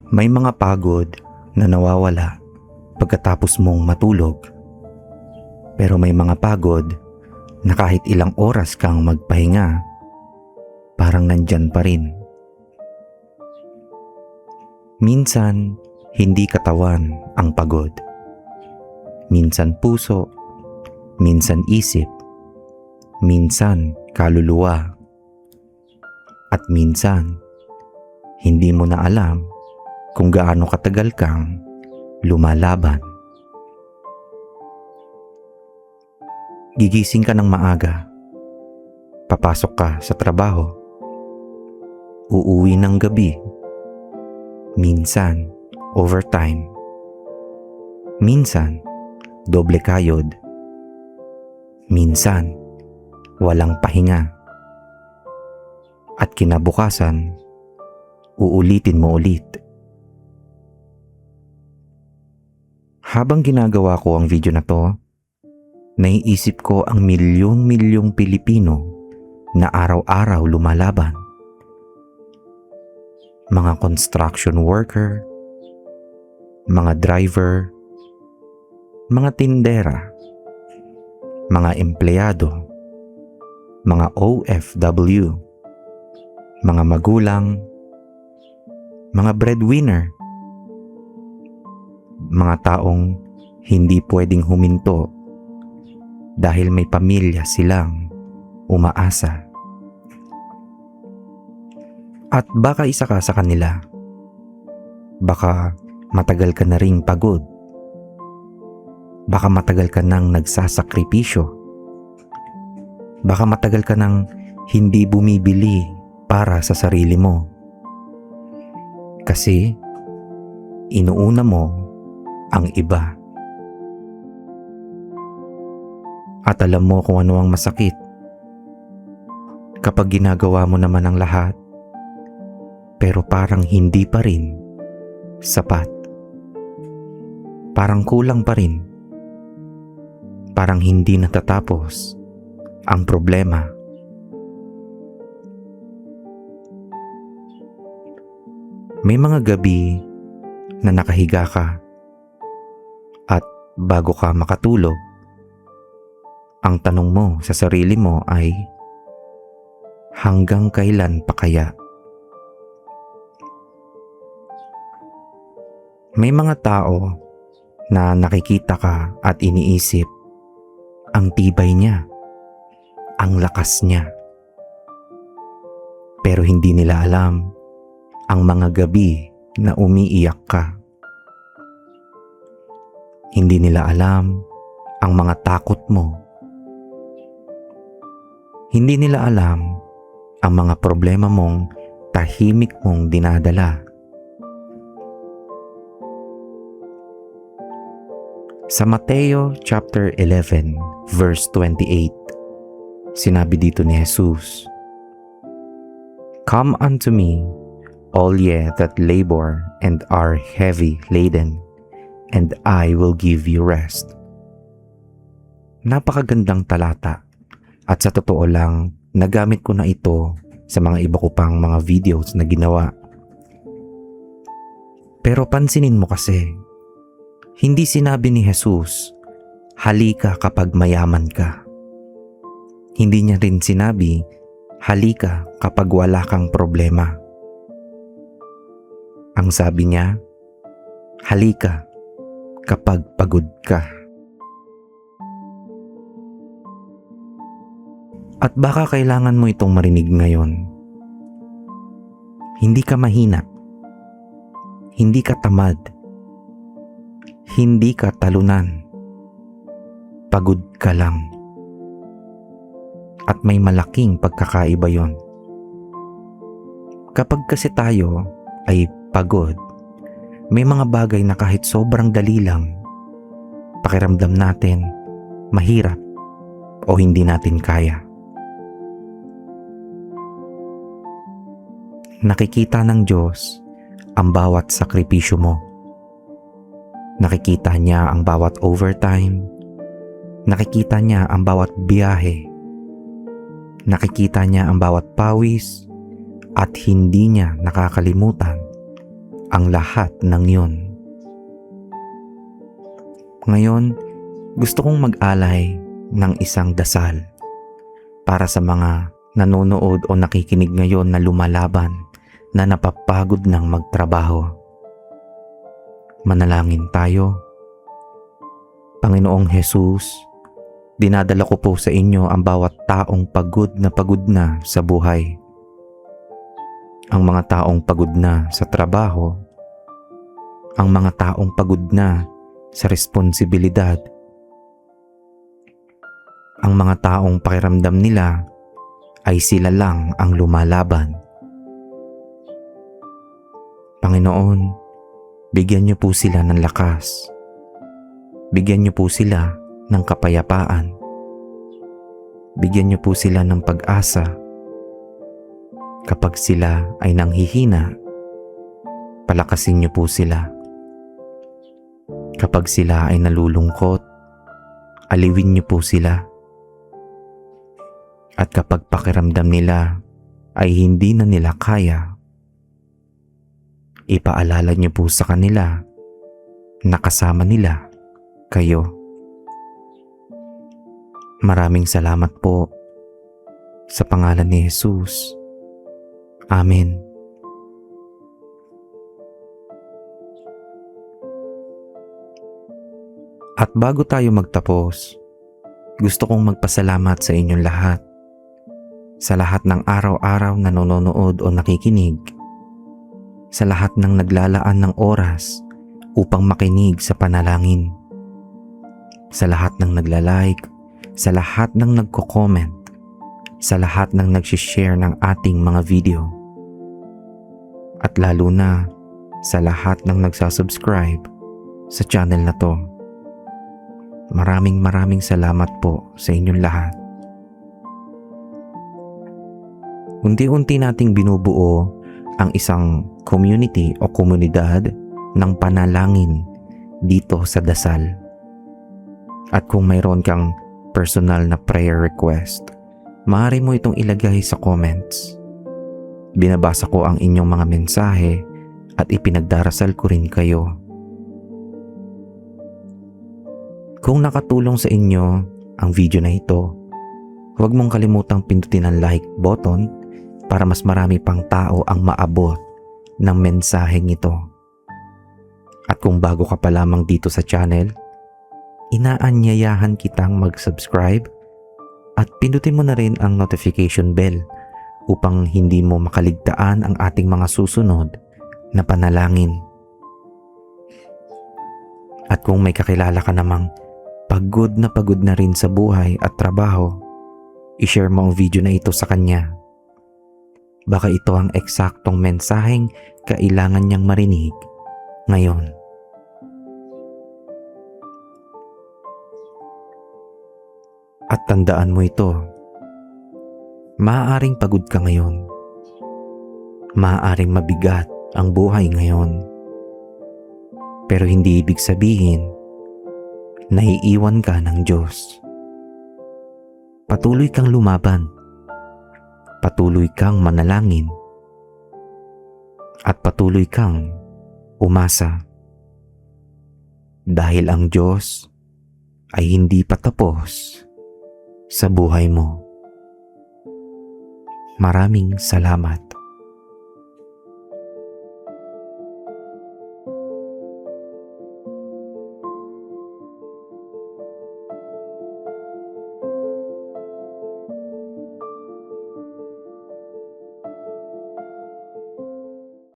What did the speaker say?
May mga pagod na nawawala pagkatapos mong matulog. Pero may mga pagod na kahit ilang oras kang magpahinga, parang nandyan pa rin. Minsan, hindi katawan ang pagod. Minsan puso, minsan isip, minsan kaluluwa, at minsan, hindi mo na alam kung gaano katagal kang lumalaban. Gigising ka ng maaga, papasok ka sa trabaho, uuwi ng gabi, minsan overtime, minsan doble kayod, minsan walang pahinga, at kinabukasan uulitin mo ulit. Habang ginagawa ko ang video na to, naiisip ko ang milyong-milyong Pilipino na araw-araw lumalaban. Mga construction worker, mga driver, mga tindera, mga empleyado, mga OFW, mga magulang, mga breadwinner, mga taong hindi pwedeng huminto dahil may pamilya silang umaasa. At baka isa ka sa kanila. Baka matagal ka na ring pagod. Baka matagal ka nang nagsasakripisyo. Baka matagal ka nang hindi bumibili para sa sarili mo. Kasi inuuna mo ang iba. At alam mo kung ano ang masakit. Kapag ginagawa mo naman ang lahat, pero parang hindi pa rin sapat. Parang kulang pa rin. Parang hindi natatapos ang problema. May mga gabi na nakahiga ka at bago ka makatulog, ang tanong mo sa sarili mo ay, hanggang kailan pa kaya? May mga tao na nakikita ka at iniisip, ang tibay niya, ang lakas niya. Pero hindi nila alam ang mga gabi na umiiyak ka. Hindi nila alam ang mga takot mo. Hindi nila alam ang mga problema mong tahimik mong dinadala. Sa Mateo chapter 11 verse 28, sinabi dito ni Jesus, "Come unto me, all ye that labor and are heavy laden, and I will give you rest." Napakagandang talata, at sa totoo lang, nagamit ko na ito sa mga iba ko pang mga videos na ginawa. Pero pansinin mo kasi, hindi sinabi ni Jesus, halika kapag mayaman ka. Hindi niya rin sinabi, halika kapag wala kang problema. Ang sabi niya, halika kapag pagod ka. At baka kailangan mo itong marinig ngayon. Hindi ka mahina. Hindi ka tamad. Hindi ka talunan. Pagod ka lang. At may malaking pagkakaiba yon. Kapag kasi tayo ay pagod, may mga bagay na kahit sobrang dali lang, pakiramdam natin mahirap o hindi natin kaya. Nakikita ng Diyos ang bawat sakripisyo mo. Nakikita niya ang bawat overtime. Nakikita niya ang bawat biyahe. Nakikita niya ang bawat pawis at hindi niya nakakalimutan ang lahat ng yun. Ngayon, gusto kong mag-alay ng isang dasal para sa mga nanonood o nakikinig ngayon na lumalaban, na napapagod ng magtrabaho. Manalangin tayo. Panginoong Jesus, dinadala ko po sa inyo ang bawat taong pagod na sa buhay. Ang mga taong pagod na sa trabaho, ang mga taong pagod na sa responsibilidad, ang mga taong pakiramdam nila ay sila lang ang lumalaban. Panginoon, bigyan niyo po sila ng lakas. Bigyan niyo po sila ng kapayapaan. Bigyan niyo po sila ng pag-asa. Kapag sila ay nanghihina, palakasin niyo po sila. Kapag sila ay nalulungkot, aliwin niyo po sila. At kapag pakiramdam nila ay hindi na nila kaya, ipaalala niyo po sa kanila na kasama nila kayo. Maraming salamat po sa pangalan ni Jesus. Amen. At bago tayo magtapos, gusto kong magpasalamat sa inyong lahat, sa lahat ng araw-araw na nanonood o nakikinig, sa lahat ng naglalaan ng oras upang makinig sa panalangin, sa lahat ng nagla-like, sa lahat ng nagko-comment, sa lahat ng nag-share ng ating mga video, at lalo na sa lahat ng nagsasubscribe sa channel na to. Maraming salamat po sa inyong lahat. Unti-unti nating binubuo ang isang community o komunidad ng panalangin dito sa Dasal. At kung mayroon kang personal na prayer request, maaari mo itong ilagay sa comments. Binabasa ko ang inyong mga mensahe at ipinagdarasal ko rin kayo. Kung nakatulong sa inyo ang video na ito, huwag mong kalimutang pindutin ang like button para mas marami pang tao ang maabot ng mensaheng ito. At kung bago ka pa lamang dito sa channel, inaanyayahan kitang mag-subscribe at pindutin mo na rin ang notification bell upang hindi mo makaligtaan ang ating mga susunod na panalangin. At kung may kakilala ka namang pagod na rin sa buhay at trabaho, i-share mo ang video na ito sa kanya. Baka ito ang eksaktong mensaheng kailangan niyang marinig ngayon. At tandaan mo ito, maaaring pagod ka ngayon. Maaaring mabigat ang buhay ngayon. Pero hindi ibig sabihin na iiwan ka ng Diyos. Patuloy kang lumaban. Patuloy kang manalangin. At patuloy kang umasa. Dahil ang Diyos ay hindi pa tapos sa buhay mo. Maraming salamat.